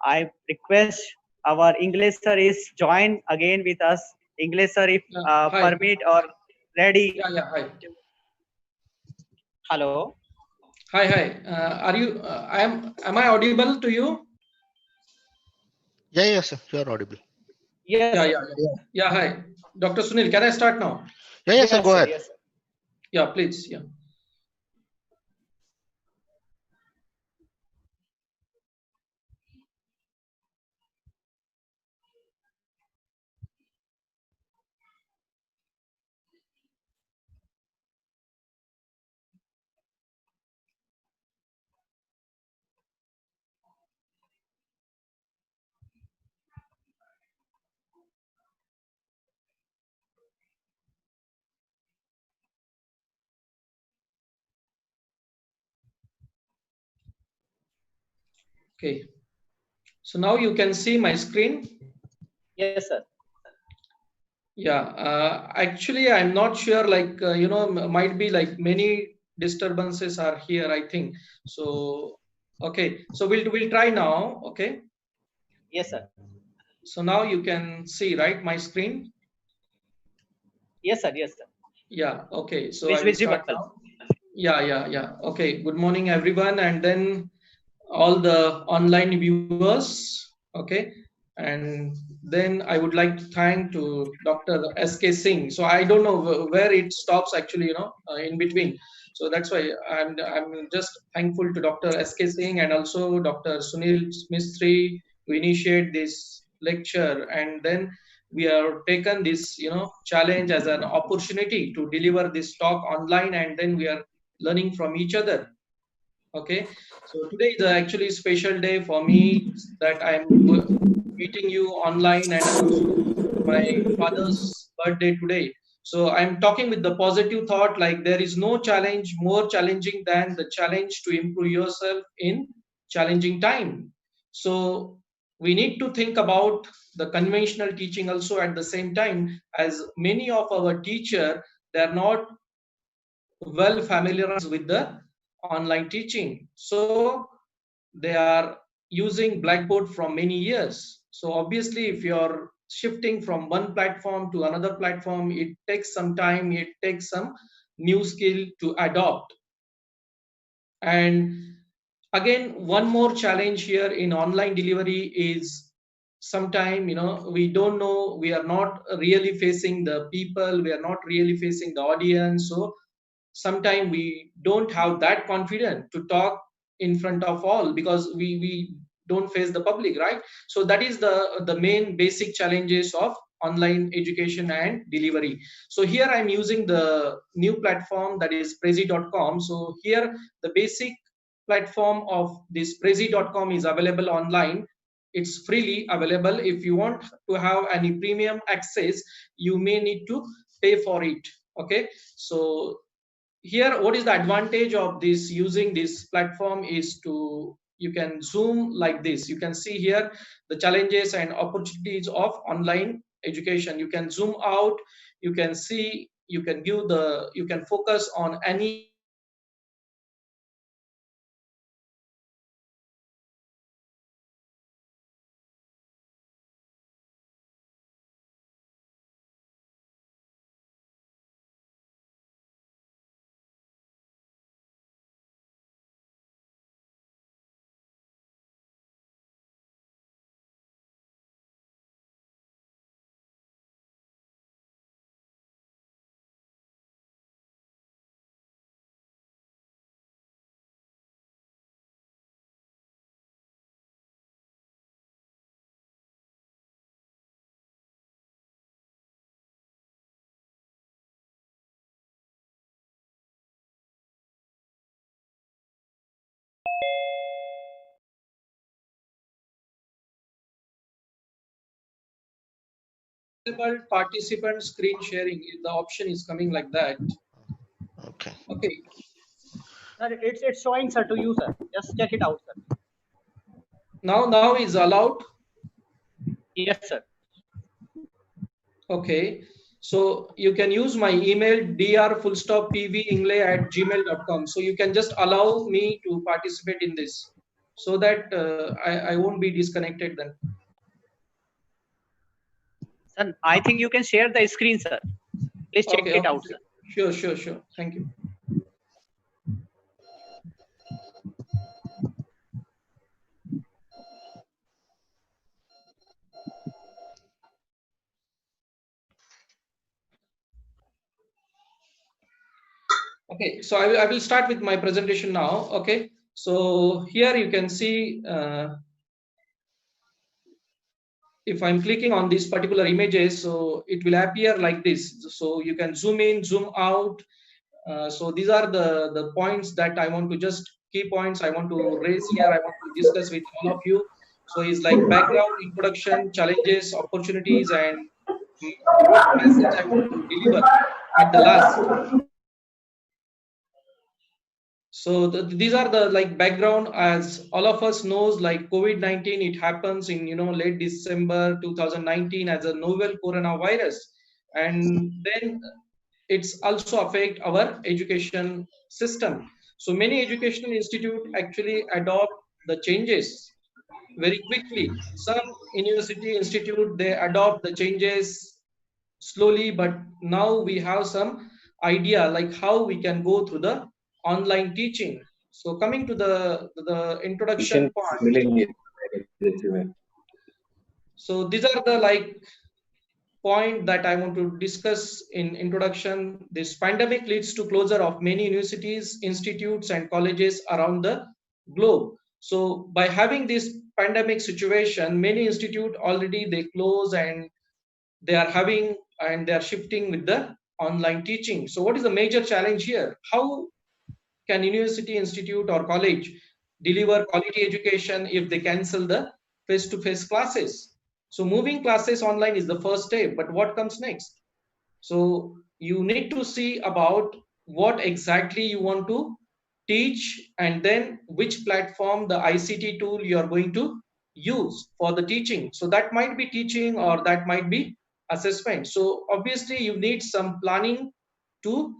I request our English sir is join again with us. English sir, if Hi. permit or ready. Yeah, hi. Hello. Hi. Are you, am I audible to you? Yeah, sir. You are audible. Yes, sir. Yeah, hi. Dr. Sunil, can I start now? Yeah, sir. Yes, Go sir. ahead. Yes, sir. Yeah, please. Yeah. Okay. So now you can see my screen. Yes, sir. Yeah. Actually, I'm not sure, like, might be like many disturbances are here, I think. So, okay. So we'll try now. Okay. Yes, sir. So now you can see, right, my screen. Yes, sir. Yes, sir. Yeah. Okay. So I It's will start visible. now. Yeah. Okay. Good morning, everyone, and then all the online viewers. Okay, and then I would like to thank to Dr. S.K. Singh. So I don't know where it stops actually, in between. So that's why I'm just thankful to Dr. S.K. Singh and also Dr. Sunil Mistry to initiate this lecture, and then we have taken this challenge as an opportunity to deliver this talk online, and then we are learning from each other. Okay, so today is actually a special day for me that meeting you online, and also my father's birthday today. So I'm talking with the positive thought, like there is no challenge more challenging than the challenge to improve yourself in challenging time. So we need to think about the conventional teaching also at the same time, as many of our teacher, they are not well familiarized with the online teaching. So they are using Blackboard from many years. So obviously, if you're shifting from one platform to another platform, it takes some time, it takes some new skill to adopt. And again, one more challenge here in online delivery is sometime, we don't know, we are not really facing the people, we are not really facing the audience. So sometimes we don't have that confidence to talk in front of all, because we don't face the public, right? So that is the main basic challenges of online education and delivery. So here I'm using the new platform, that is prezi.com. So here the basic platform of this prezi.com is available online. It's freely available. If you want to have any premium access, you may need to pay for it. Okay, so here what is the advantage of this using this platform is to, you can zoom like this, you can see here the challenges and opportunities of online education. You can zoom out, you can see, you can give the, you can focus on any participant screen sharing, the option is coming like that. Okay. Okay, Sir, it's showing, sir, to you, sir. Just check it out, sir. now is allowed. Yes, sir. Okay, so you can use my email dr@gmail.com. So you can just allow me to participate in this. so that I won't be disconnected then. Sir, I think you can share the screen, sir. Please check Okay, it okay, out, sir. sure. Thank you. Okay, so I will start with my presentation now. Okay, so here you can see if I'm clicking on these particular images, so it will appear like this. So you can zoom in, zoom out. So these are the points that I want to just key points I want to raise here. I want to discuss with all of you. So it's like background, introduction, challenges, opportunities, and what message I want to deliver at the last. So these are the like background, as all of us knows, like COVID-19, it happens in late December 2019 as a novel coronavirus, and then it's also affect our education system. So many educational institute actually adopt the changes very quickly. Some university institute, they adopt the changes slowly, but now we have some idea like how we can go through the online teaching. So coming to the introduction point, so these are the like point that I want to discuss in introduction. This pandemic leads to closure of many universities, institutes, and colleges around the globe. So by having this pandemic situation, many institute already they close, and they are having and they are shifting with the online teaching. So what is the major challenge here? How can university, institute, or college deliver quality education if they cancel the face-to-face classes? So moving classes online is the first step, but what comes next? So you need to see about what exactly you want to teach, and then which platform, the ICT tool you are going to use for the teaching. So that might be teaching or that might be assessment. So obviously you need some planning to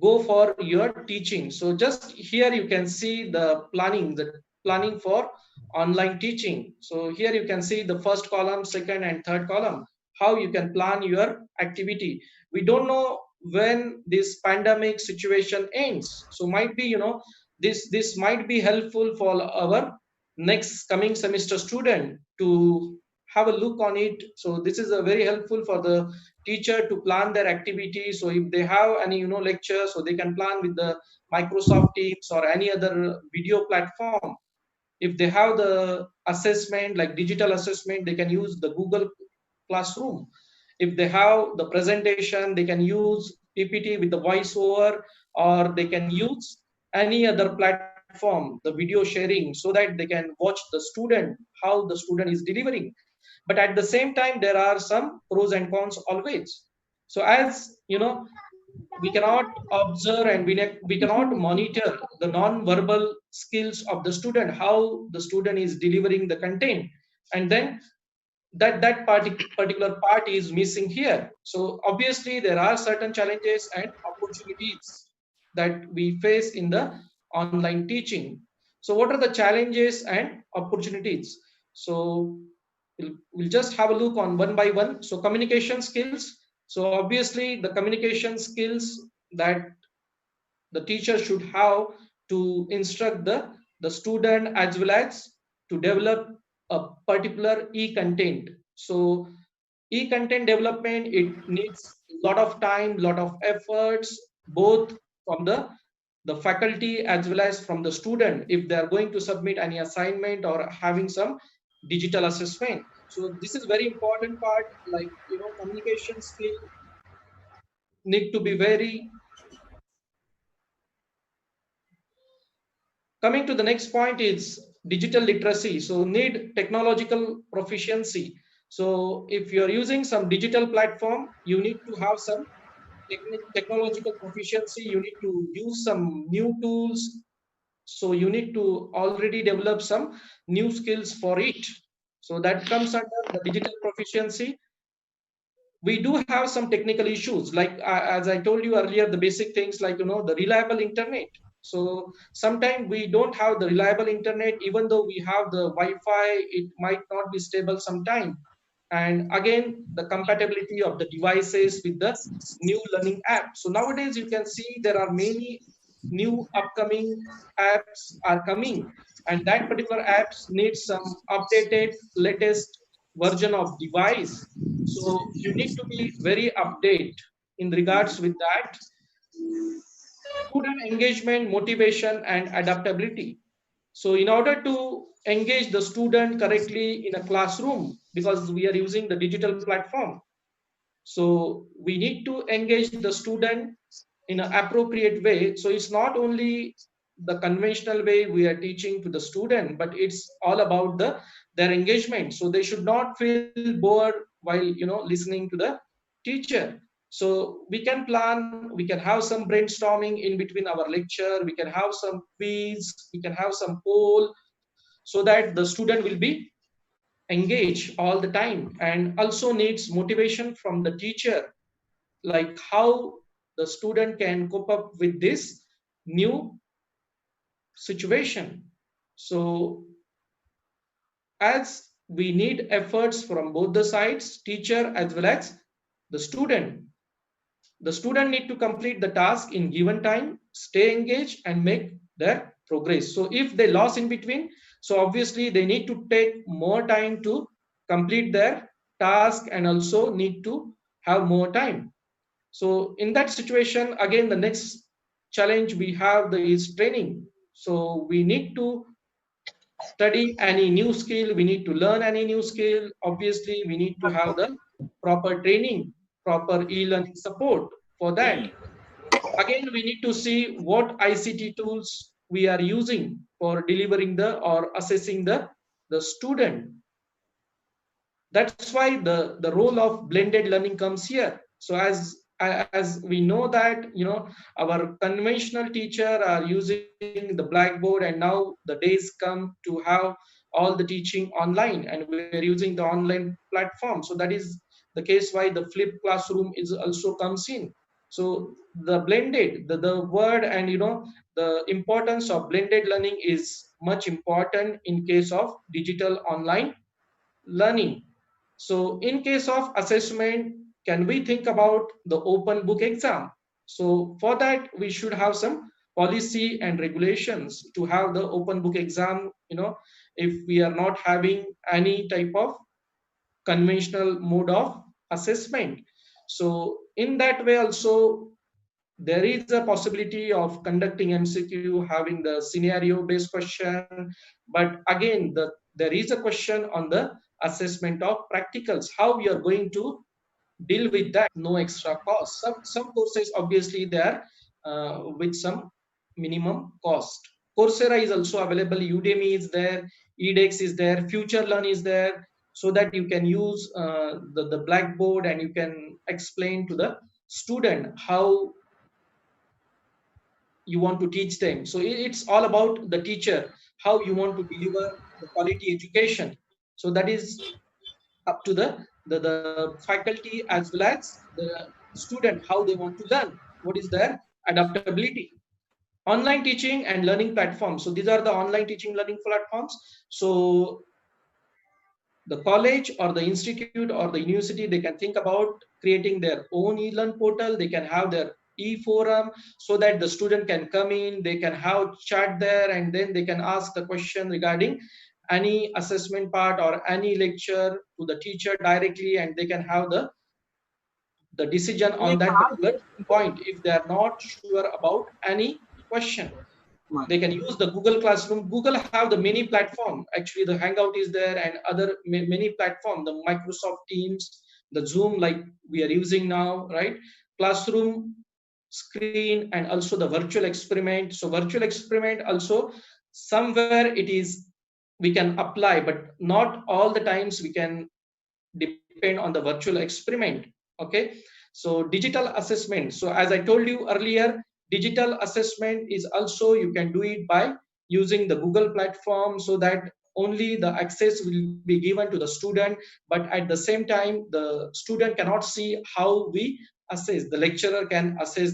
go for your teaching. So just here you can see the planning for online teaching. So here you can see the first column, second and third column, how you can plan your activity. We don't know when this pandemic situation ends. So might be, this might be helpful for our next coming semester student to have a look on it. So this is a very helpful for the teacher to plan their activity. So if they have any lecture, so they can plan with the Microsoft Teams or any other video platform. If they have the assessment like digital assessment, they can use the Google Classroom. If they have the presentation, they can use PPT with the voiceover, or they can use any other platform, the video sharing, so that they can watch the student, how the student is delivering. But at the same time, there are some pros and cons always. So as we cannot observe and we cannot monitor the non-verbal skills of the student, how the student is delivering the content, and then particular part is missing here. So obviously there are certain challenges and opportunities that we face in the online teaching. So what are the challenges and opportunities? So we'll just have a look on one by one. So communication skills. So obviously the communication skills that the teacher should have to instruct the student, as well as to develop a particular e-content. So e-content development, it needs a lot of time, lot of efforts, both from the faculty as well as from the student, if they are going to submit any assignment or having some digital assessment. So this is very important part, like communication skill need to be very. Coming to the next point is digital literacy. So need technological proficiency. So if you're using some digital platform, you need to have some technological proficiency. You need to use some new tools. So you need to already develop some new skills for it. So that comes under the digital proficiency. We do have some technical issues, like as I told you earlier, the basic things like the reliable internet. So sometimes we don't have the reliable internet, even though we have the Wi-Fi, it might not be stable sometime. And again, the compatibility of the devices with the new learning app. So nowadays you can see there are many new upcoming apps are coming, and that particular apps needs some updated latest version of device. So you need to be very update in regards with that. Student engagement, motivation, and adaptability. So in order to engage the student correctly in a classroom, because we are using the digital platform, so we need to engage the student in an appropriate way. So it's not only the conventional way we are teaching to the student, but it's all about their engagement. So they should not feel bored while listening to the teacher. So we can plan, we can have some brainstorming in between our lecture, we can have some quiz, we can have some poll, so that the student will be engaged all the time, and also needs motivation from the teacher, like how the student can cope up with this new situation. So as we need efforts from both the sides, teacher as well as the student. The student need to complete the task in given time, stay engaged, and make their progress. So if they lost in between, so obviously they need to take more time to complete their task, and also need to have more time. So in that situation, again, the next challenge we have is training. So we need to study any new skill, we need to learn any new skill. Obviously, we need to have the proper training, proper e-learning support for that. Again, we need to see what ICT tools we are using for delivering the or assessing the student. That's why the role of blended learning comes here. So as we know that our conventional teacher are using the blackboard, and now the days come to have all the teaching online, and we're using the online platform. So that is the case why the flipped classroom is also comes in. So the blended, the word, and the importance of blended learning is much important in case of digital online learning. So in case of assessment, can we think about the open book exam? So for that, we should have some policy and regulations to have the open book exam, if we are not having any type of conventional mode of assessment. So in that way also, there is a possibility of conducting MCQ, having the scenario based question, but again there is a question on the assessment of practicals, how we are going to deal with that, no extra cost. Some courses obviously they are with some minimum cost. Coursera is also available, Udemy is there, edX is there, Future Learn is there, so that you can use the blackboard, and you can explain to the student how you want to teach them. So it's all about the teacher, how you want to deliver the quality education. So that is up to the faculty as well as the student, how they want to learn, what is their adaptability. Online teaching and learning platforms. So these are the online teaching learning platforms. So the college or the institute or the university, they can think about creating their own e-learn portal. They can have their e-forum, so that the student can come in, they can have chat there, and then they can ask the question regarding any assessment part or any lecture to the teacher directly, and they can have the decision on that particular point if they are not sure about any question. They can use the Google Classroom. Google have the many platform. Actually, the Hangout is there, and other many platform, the Microsoft Teams, the Zoom, like we are using now, right? Classroom screen, and also the virtual experiment. So virtual experiment also, somewhere it is we can apply, but not all the times we can depend on the virtual experiment. Okay, so digital assessment. So as I told you earlier, digital assessment is also, you can do it by using the Google platform, so that only the access will be given to the student, but at the same time the student cannot see how we assess. The lecturer can assess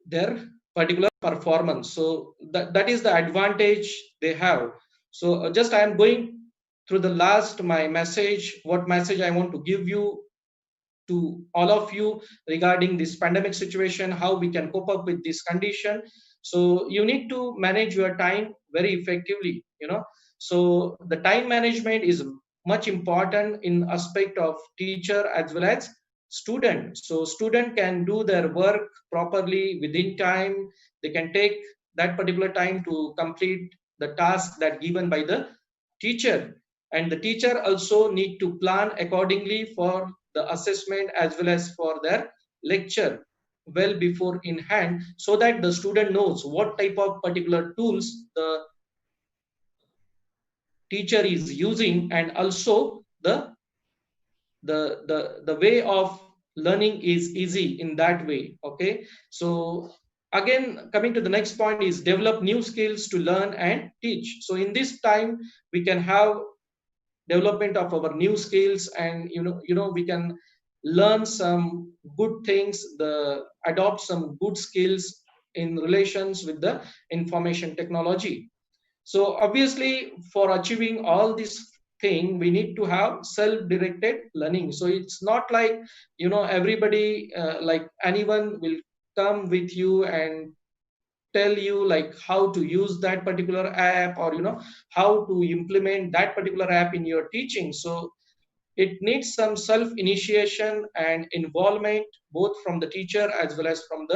their particular performance. So that is the advantage they have. So just I am going through the last my message, what message I want to give you to all of you regarding this pandemic situation, how we can cope up with this condition. So you need to manage your time very effectively, so the time management is much important in aspect of teacher as well as student. So student can do their work properly within time. They can take that particular time to complete the task that given by the teacher, and the teacher also need to plan accordingly for the assessment as well as for their lecture well before in hand, so that the student knows what type of particular tools the teacher is using, and also the way of learning is easy in that way. Okay, so again, coming to the next point is develop new skills to learn and teach. So in this time we can have development of our new skills, and we can learn some good things, the adopt some good skills in relations with the information technology. So obviously for achieving all this thing we need to have self-directed learning. So it's not like everybody like anyone will come with you and tell you like how to use that particular app, or how to implement that particular app in your teaching. So it needs some self initiation and involvement both from the teacher as well as from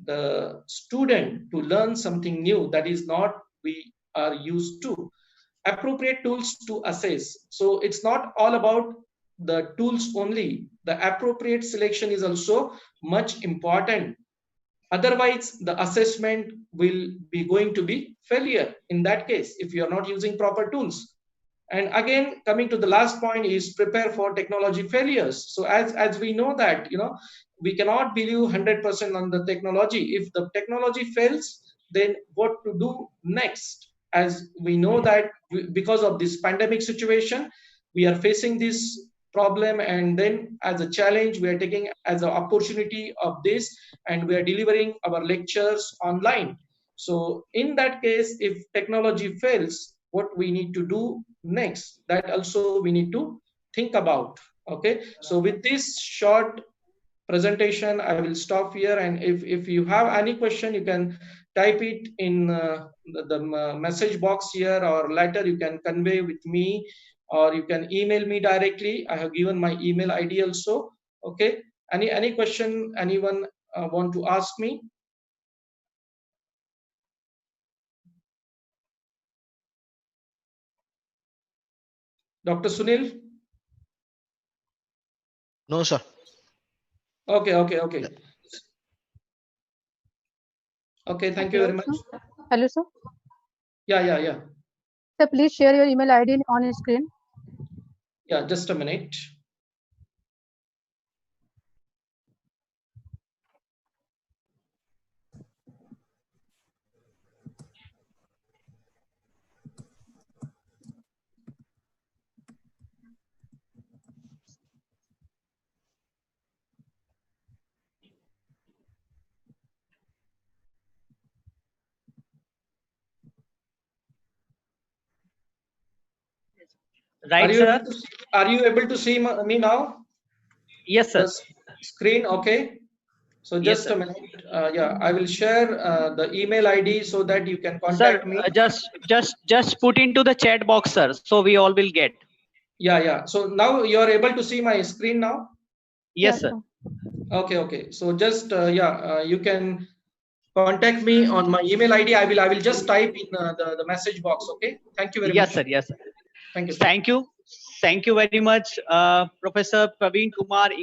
the student to learn something new that is not we are used to. Appropriate tools to assess. So it's not all about the tools only, the appropriate selection is also much important. Otherwise the assessment will be going to be failure in that case if you are not using proper tools. And again, coming to the last point is prepare for technology failures. So as we know that we cannot believe 100% on the technology. If the technology fails, then what to do next? As we know that because of this pandemic situation we are facing this problem, and then as a challenge we are taking as an opportunity of this, and we are delivering our lectures online. So in that case, if technology fails, what we need to do next, that also we need to think about. Okay, so with this short presentation I will stop here, and if you have any question you can type it in the message box here, or later you can convey with me, or you can email me directly. I have given my email ID also. Okay, any question anyone want to ask me? Dr. Sunil? No, sir. Okay. Okay, thank you very much. Hello, sir. Yeah. Sir, please share your email ID on your screen. Yeah, just a minute. Right, sir? Are you able to see me now? Yes, sir. The screen, okay. So just a minute. Yeah, I will share the email ID so that you can contact me. Just put into the chat box, sir, so we all will get. Yeah. So now you are able to see my screen now? Yes, sir. Okay. So just you can contact me on my email ID. I will just type in the message box. Okay. Thank you very much. Yes, sir. Thank you. Thank you very much, Professor Praveen Kumar.